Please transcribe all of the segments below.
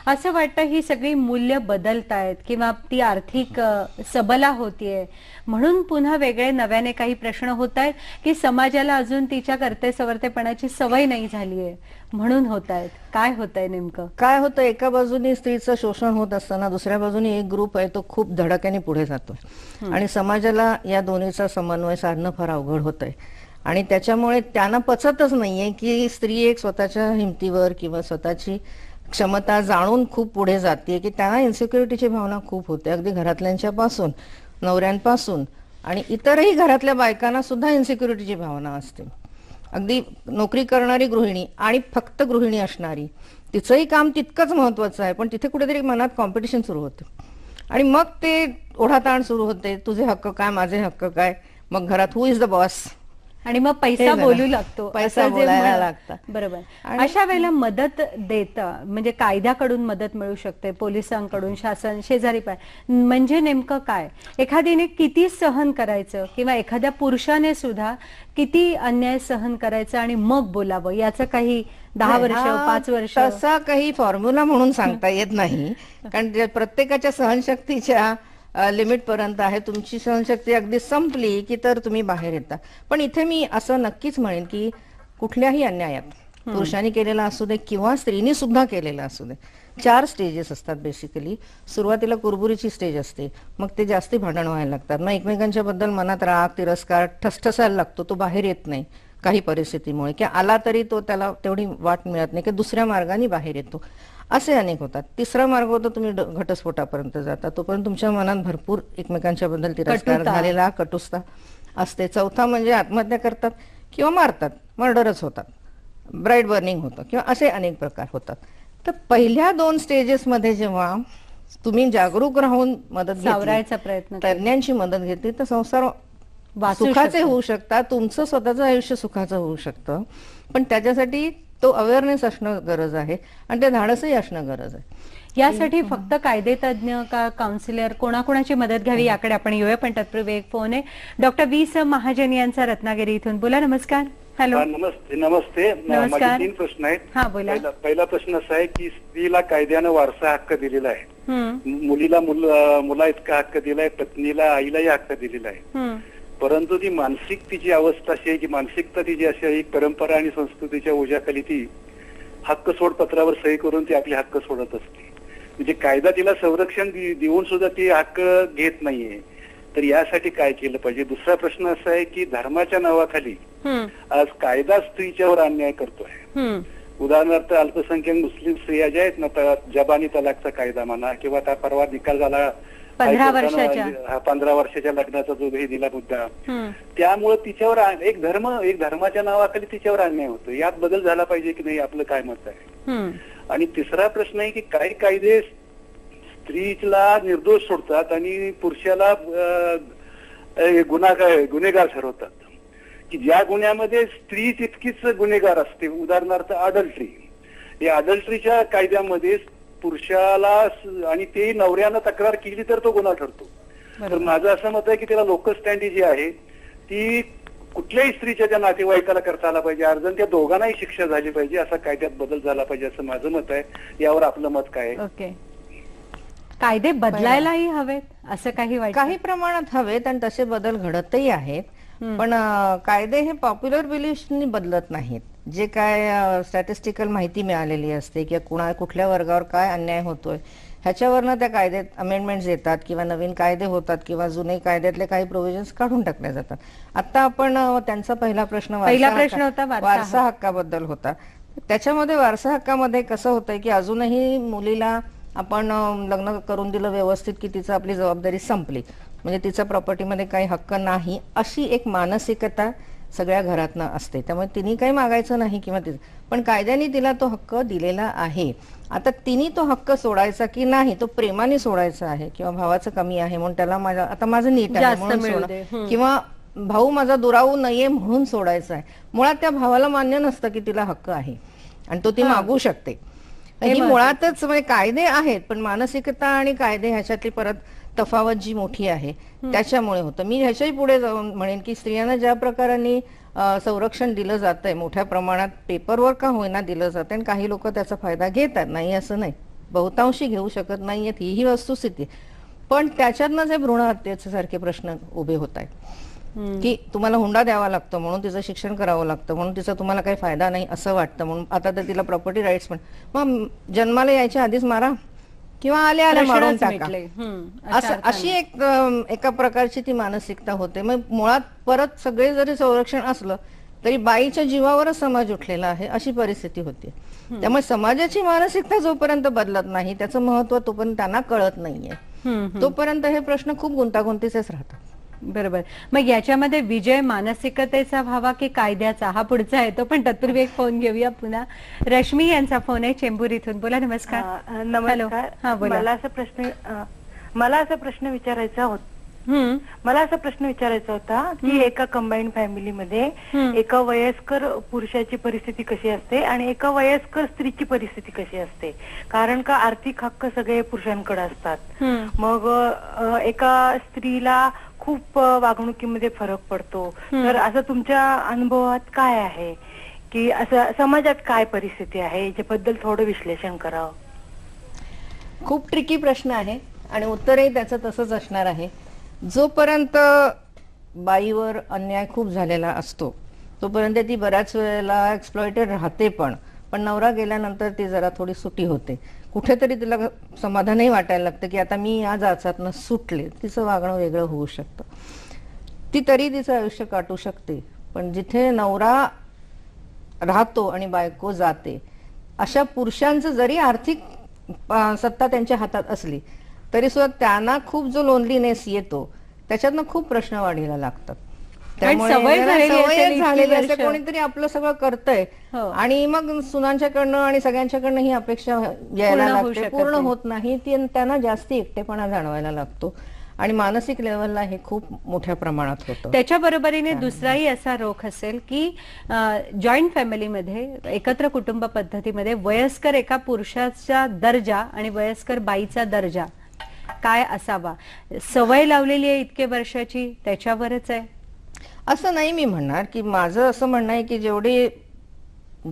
असं वाटतं ही सगळी मूल्य बदलतायत किंवा ती आर्थिक सबला होतीये म्हणून पुन्हा वेगळे नव्याने काही प्रश्न होत आहेत की समाजाला अजून तिच्या कर्तव्यसवर्तेपणाची सवय नाही झालीये म्हणून होत आहेत? काय होतंय नेमकं? काय होतं, एका बाजूने स्त्रीचं शोषण होत असताना दुसऱ्या बाजूने एक ग्रुप आहे तो खूप धडाक्याने पुढे जातोय आणि समाजाला या दोन्हीचा समन्वय साधणं फार अवघड होतंय. आणि त्याच्यामुळे त्यांना पचतच नाहीये की स्त्री एक स्वतःच्या हिमतीवर किंवा स्वतःची क्षमता जाणून खूप पुढे जाते, की त्यांना इन्सिक्युरिटीची भावना खूप होते. अगदी घरातल्यांच्या पासून, नवऱ्यांपासून आणि इतरही घरातल्या बायकांना सुद्धा इन्सिक्युरिटीची भावना असते. अगदी नोकरी करणारी गृहिणी आणि फक्त गृहिणी असणारी, तिचंही काम तितकंच महत्वाचं आहे, पण तिथे कुठेतरी मनात कॉम्पिटिशन सुरू होते आणि मग ते ओढाताण सुरू होते. तुझे हक्क काय, माझे हक्क काय, मग घरात हु इज द बॉस आणि मग पैसा बोलू लागतो, पैसा बोलायला लागतं. बरोबर. अशा वेळेला मदत देता म्हणजे कायद्याकडून मदत मिळू शकते, पोलिसांकडून, शासन, शेजारी पाय, म्हणजे नेमकं काय? एखादीने किती सहन करायचं किंवा एखाद्या पुरुषाने सुद्धा किती अन्याय सहन करायचा आणि मग बोलावं, याचं काही 10 वर्ष 5 वर्ष तसा काही फॉर्म्युला म्हणून सांगता येत नाही, कारण प्रत्येकाच्या सहनशक्तीच्या लिमिट पर्यंत आहे. तुमची सहनशक्ती अगदी संपली की तर तुम्ही बाहेर येता. पण इथे मी असं नक्कीच म्हणेन की कुठल्याही अन्यायात, पुरुषांनी केलेला असू दे किंवा स्त्रीने सुद्धा केलेला असू दे, 4 स्टेजेस असतात बेसिकली. सुरुवातीला कुरबुरीची स्टेज असते, मग ते जास्ती भांडण व्हायला लागतात, मग एकमेकांच्या बद्दल मनात राग, तिरस्कार ठसठसायला लागतो, तो बाहेर येत नाही काही परिस्थितीमुळे, की आला तरी तो त्याला तेवढी वाट मिळत नाही की दुसऱ्या मार्गाने बाहेर येतो. असे अनेक होतात. तिसरा मार्ग होतो तुम्ही घटस्फोटापर्यंत जाता, तोपर्यंत तुमच्या मनात भरपूर एकमेकांच्या बद्दल तिरस्कार झालेला, कटुसता असते. चौथा म्हणजे आत्महत्या करतात किंवा मारतात, मर्डरच होतात, ब्राईट बर्निंग होतं किंवा असे अनेक प्रकार होतात. तर पहिल्या 2 स्टेजेसमध्ये जेव्हा तुम्ही जागरूक राहून मदत सावरायचा प्रयत्न, तज्ञांची मदत घेतली तर संसार सुखाचे होऊ शकतात, तुमचं स्वतःचं आयुष्य सुखाचं होऊ शकतं. पण त्याच्यासाठी तो अवेअरनेस असणं गरज आहे आणि ते धाडसही असणं गरज आहे. यासाठी फक्त कायदेतज्ञ का काउन्सिलर, कोणाकोणाची मदत घ्यावी याकडे आपण येऊया, पण तत्पूर्वी एक फोन आहे. Doctor V.S. महाजन यांचा रत्नागिरी इथून. बोला. नमस्कार. हॅलो. नमस्ते. नमस्ते. माझे 3 प्रश्न आहेत. हा, बोला. पहिला प्रश्न असा आहे की स्त्रीला कायद्यानं वारसा हक्क दिलेला आहे, मुलीला मुला इतका हक्क दिलाय, पत्नीला, आईलाही हक्क दिलेला आहे. परंतु ती मानसिक तिची अवस्था अशी आहे की मानसिकता तिची अशी आहे, परंपरा आणि संस्कृतीच्या ओझ्याखाली ती हक्क सोड पत्रावर सही करून ती आपले हक्क सोडत असते. म्हणजे कायदा तिला संरक्षण देऊन सुद्धा ती हक्क घेत नाहीये. तर यासाठी काय केलं पाहिजे? दुसरा प्रश्न असा आहे की धर्माच्या नावाखाली आज कायदा स्त्रीच्यावर अन्याय करतोय. उदाहरणार्थ अल्पसंख्याक मुस्लिम स्त्रिया ज्या आहेत ना, जबानी तलाकचा कायदा म्हणा किंवा त्या परवा निकाल झाला 15 वर्षाच्या लग्नाचा जो हे दिला मुद्दा, त्यामुळे तिच्यावर एक धर्माच्या नावाखाली तिच्यावर अन्याय होतो. यात बदल झाला पाहिजे की नाही, आपलं काय मत आहे? आणि तिसरा प्रश्न आहे की काही कायदे स्त्रीला निर्दोष सोडतात आणि पुरुषाला गुन्हेगार ठरवतात, की ज्या गुन्ह्यामध्ये स्त्री तितकीच गुन्हेगार असते. उदाहरणार्थ अडल्ट्री. या अडल्ट्रीच्या कायद्यामध्ये पुरुषाला आणि ते नवऱ्यानं तक्रार केली तर तो गुन्हा ठरतो. तर माझं असं मत आहे की त्याला लोकल स्टँडी जी आहे ती कुठल्याही स्त्रीच्या त्या नातेवाईकाला करता आला पाहिजे, अर्जन त्या दोघांनाही शिक्षा झाली पाहिजे, असा कायद्यात बदल झाला पाहिजे असं माझं मत आहे. यावर आपलं मत काय आहे? ओके. कायदे बदलायलाही हवेत असं काही प्रमाणात हवेत आणि तसे बदल घडतही आहेत. पण कायदे हे पॉप्युलर बिलीफनी बदलत नाहीत. जे काय स्टॅटिस्टिकल माहिती मिळालेली असते किंवा कुठल्या वर्गावर काय अन्याय होतोय ह्याच्यावरनं त्या कायद्यात अमेंडमेंट्स येतात किंवा नवीन कायदे होतात किंवा जुने कायद्यातले काही प्रोव्हिजन्स काढून टाकले जातात. आता आपण त्यांचा पहिला प्रश्न होता वारसा हक्काबद्दल होता. त्याच्यामध्ये वारसा हक्कामध्ये कसं होतंय की अजूनही मुलीला आपण लग्न करून दिलं व्यवस्थित की तिचं आपली जबाबदारी संपली, म्हणजे तिचा प्रॉपर्टीमध्ये काही हक्क नाही, अशी एक मानसिकता सगळ्या घरातनं असते. त्यामुळे तिने काही मागायचं नाही किंवा पण कायद्याने तिला तो हक्क दिलेला आहे. आता तिने तो हक्क सोडायचा की नाही, तो प्रेमाने सोडायचा आहे किंवा भावाचं कमी आहे म्हणून त्याला माझं नीट आहे म्हणून सोडणं, किंवा भाऊ माझा दुरावू नये म्हणून सोडायचा आहे. मुळात त्या भावाला मान्य नसतं की तिला हक्क आहे आणि तो ती मागू शकते. ही मुळातच म्हणजे कायदे आहेत पण मानसिकता आणि कायदे ह्याच्यातली परत तफावत जी मोठी आहे त्याच्यामुळे होतं. मी ह्याच्याही पुढे जाऊन म्हणेन की स्त्रियांना ज्या प्रकाराने संरक्षण दिलं जातंय मोठ्या प्रमाणात पेपरवर का होईना दिलं जातंय आणि काही लोक त्याचा फायदा घेतात, नाही असं नाही, बहुतांशी घेऊ शकत नाहीयेत, ही वस्तुस्थिती आहे. पण त्याच्यातनं जे भ्रूण हत्येचे सारखे प्रश्न उभे होत आहेत की तुम्हाला हुंडा द्यावा लागतो म्हणून तिचं शिक्षण करावं लागतं, म्हणून तिचा तुम्हाला काही फायदा नाही असं वाटतं, म्हणून आता तर तिला प्रॉपर्टी राईट्स पण, मग जन्माला यायच्या आधीच मारा किंवा आल्या आल्या मारून प्रश्नच टाका. मिटले. अशा अर्थाने. अशी एका प्रकारची ती मानसिकता होते. मग मुळात परत सगळे जरी संरक्षण असलं तरी बाईच्या जीवावरच समाज उठलेला आहे अशी परिस्थिती होती. त्यामुळे समाजाची मानसिकता जोपर्यंत बदलत नाही, त्याचं महत्व तोपर्यंत त्यांना कळत नाहीये, तोपर्यंत हे प्रश्न खूप गुंतागुंतीचेच राहतात. बरोबर. मग याच्यामध्ये विजय मानसिकतेचा व्हावा की कायद्याचा, हा पुढचा आहे तो. पण तत्पूर्वी एक फोन घेऊया पुन्हा. रश्मी यांचा फोन आहे चेंबूर इथून. बोला. नमस्कार. हॅलो. नमस्कार. हा, बोला. मला असा प्रश्न विचारायचा होता की एका कंबाईंड फॅमिलीमध्ये एका वयस्कर पुरुषाची परिस्थिती कशी असते आणि एका वयस्कर स्त्रीची परिस्थिती कशी असते. कारण का आर्थिक हक्क सगळे पुरुषांकडे असतात. मग एका स्त्रीला खूप वागणुकीमध्ये फरक पडतो. तर असं तुमच्या अनुभवात काय आहे की असं समाजात काय परिस्थिती आहे याच्याबद्दल थोडं विश्लेषण करावं. खूप ट्रिकी प्रश्न आहे आणि उत्तरही त्याचं तसंच असणार आहे. जोपर्यंत बाईवर अन्याय खूप झालेला असतो तोपर्यंत ती बऱ्याच वेळेला एक्सप्लॉइटेड राहते, पण नवरा गेल्यानंतर ती जरा थोडी सुटी होते. कुठेतरी तिला समाधानही वाटायला लागतं की आता मी या जाचातनं सुटले. तिचं वागणं वेगळं होऊ शकतं. ती तरी तिचं आयुष्य काटू शकते. पण जिथे नवरा राहतो आणि बायको जाते, अशा पुरुषांचं जरी आर्थिक सत्ता त्यांच्या हातात असली तरी सुद्धा त्यांना खूप जो लोनलीनेस येतो त्याच्यातनं खूप प्रश्न वाढीला लागतात. त्यामुळे सवय झालेली सवयच असेल इतकी झालेली असते, वर्ष. कोणीतरी आपलं सगळं करतंय हो. आणि मग सुनांच्याकडनं आणि सगळ्यांच्याकडनं ही अपेक्षा यायला पूर्ण होऊ लागते, शकत पूर्ण नाही. होत नाही. त्यांना जास्ती एकटेपणा जाणवायला लागतो आणि मानसिक लेवलला हे खूप मोठ्या प्रमाणात होतं. त्याच्या बरोबरीने दुसराही असा रोख असेल की जॉईंट फॅमिलीमध्ये, एकत्र कुटुंब पद्धतीमध्ये वयस्कर एका पुरुषाचा दर्जा आणि वयस्कर बाईचा दर्जा काय असावा. सवय लावलेली आहे इतके वर्षाची, त्याच्यावरच आहे असं नाही मी म्हणणार. की माझं असं म्हणणं आहे की जेवढी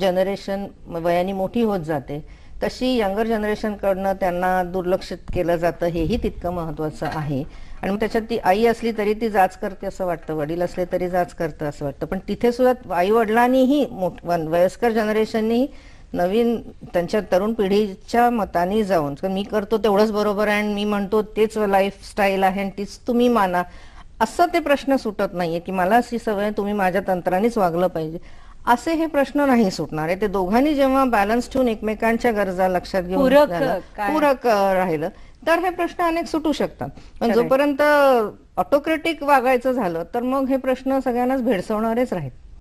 जनरेशन वयाने मोठी होत जाते तशी यंगर जनरेशन कडनं त्यांना दुर्लक्षित केलं जातं, हेही तितकं महत्वाचं आहे. आणि मग त्याच्यात ती आई असली तरी ती जाच करते असं वाटतं, वडील असले तरी जाच करतं असं वाटतं. पण तिथे सुद्धा आई वडिलांनीही वयस्कर जनरेशननी नवीन त्यांच्या तरुण पिढीच्या मताने जाऊन मी करतो तेवढंच बरोबर आहे आणि मी म्हणतो तेच लाईफस्टाईल आहे आणि तीच तुम्ही माना, असं ते प्रश्न सुटत नाहीये की मला अशी सवय तुम्ही माझ्या तंत्रानेच वागलं पाहिजे, असे हे प्रश्न नाही सुटणार आहे. ते दोघांनी जेव्हा बॅलन्स ठेवून एकमेकांच्या गरजा लक्षात घेऊन पूरक राहिलं तर हे प्रश्न अनेक सुटू शकतात. पण जोपर्यंत ऑटोक्रेटिक वागायचं झालं तर मग हे प्रश्न सगळ्यांनाच भेडसावणारेच राहील.